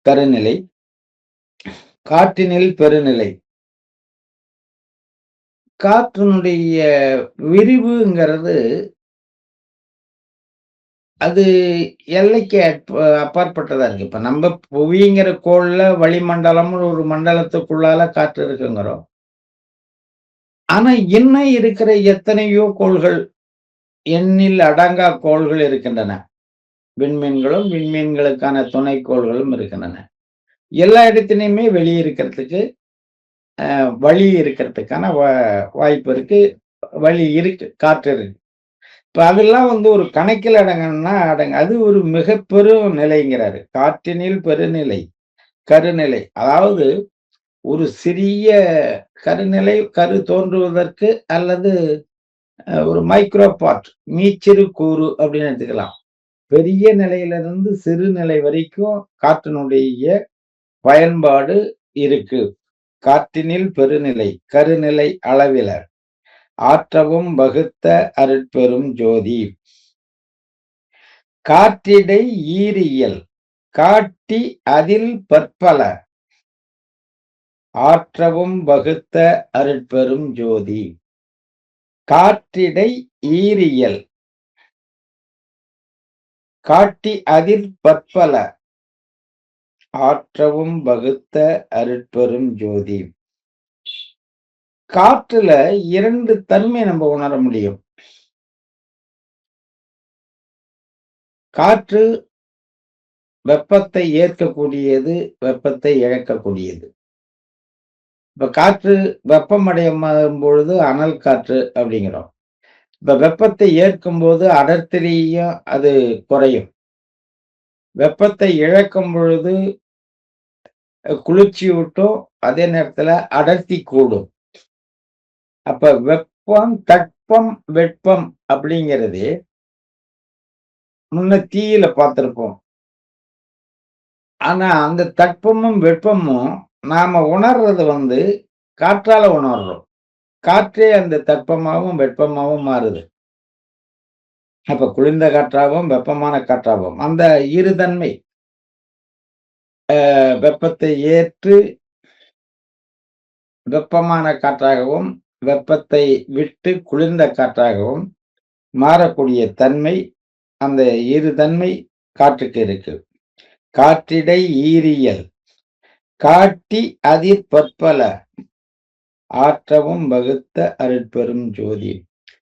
கருநிலை, காற்றினில் பெருநிலை. காற்றினுடைய விரிவுங்கிறது அது எல்லைக்கு அப்பாற்பட்டதா இருக்கு. இப்ப நம்ம புவிங்கிற கோள்ல வளிமண்டலம்னு ஒரு மண்டலத்துக்குள்ளால காற்று இருக்குங்கிறோம். ஆனா இன்னும் இருக்கிற எத்தனையோ கோள்கள், எண்ணில் அடங்கா கோள்கள் இருக்கின்றன. விண்மீன்களும், விண்மீன்களுக்கான துணைக்கோள்களும் இருக்கின்றன. எல்லா இடத்திலயுமே வெளிய இருக்கிறதுக்கு வழி இருக்கிறதுக்கான வாய்ப்பு இருக்கு. வழி இருக்கு. காற்று இருக்கு. இப்ப அதெல்லாம் ஒரு கணக்கில் அடங்கணும்னா அது ஒரு மிக பெரும் நிலைங்கிறாரு. காற்றினில் பெருநிலை, கருநிலை. அதாவது ஒரு சிறிய கருநிலை, கரு தோன்றுவதற்கு அல்லது ஒரு மைக்ரோ பார்ட், மீச்சிறு கூறு அப்படின்னு எடுத்துக்கலாம். பெரிய நிலையிலிருந்து சிறு நிலை வரைக்கும் காற்றினுடைய பயன்பாடு இருக்கு. காற்றினில் பெருநிலை, கருநிலை அளவில ஆற்றவும் வகுத்த அருட்பெரும் ஜோதி. காற்றிடை ஈரியல் காட்டி அதில் பற்பல ஆற்றவும் வகுத்த அருட்பெரும் ஜோதி. காற்றிடை ஈரியல் காட்டி அதில் பற்பல ஆற்றவும் வகுத்த அருட்பெரும் ஜோதி. காற்றுல 2 தன்மை நம்ம உணர முடியும். காற்று வெப்பத்தை ஏற்கக்கூடியது, வெப்பத்தை இழக்கக்கூடியது. இப்ப காற்று வெப்பமடையும் பொழுது அனல் காற்று அப்படிங்கிறோம். இப்ப வெப்பத்தை ஏற்கும்போது அடர்த்தியும் அது குறையும். வெப்பத்தை இழக்கும் பொழுது குளிர்ச்சியூட்டும், அதே நேரத்துல அடர்த்தி கூடும். அப்ப வெப்பம், தட்பம், வெப்பம் அப்படிங்கிறது முன்ன தீயில பார்த்திருப்போம். ஆனா அந்த தட்பமும், வெப்பமும் நாம உணர்றது காற்றால உணர்றோம். காற்றே அந்த தட்பமாவும், வெப்பமாவும் மாறுது. அப்ப குளிர்ந்த காற்றாகவும், வெப்பமான காற்றாகவும் அந்த இருதன்மை வெப்பத்தை ஏற்று வெப்பமான காற்றாகவும், வெப்பத்தை விட்டு குளிர்ந்த காற்றாகவும் மாறக்கூடிய தன்மை, அந்த இருதன்மை காற்றுக்கு இருக்கு. காற்றிடை ஈரியல் காட்டி அதிற் பற்பல ஆற்றவும் வகுத்த அருட்பெரும் ஜோதி.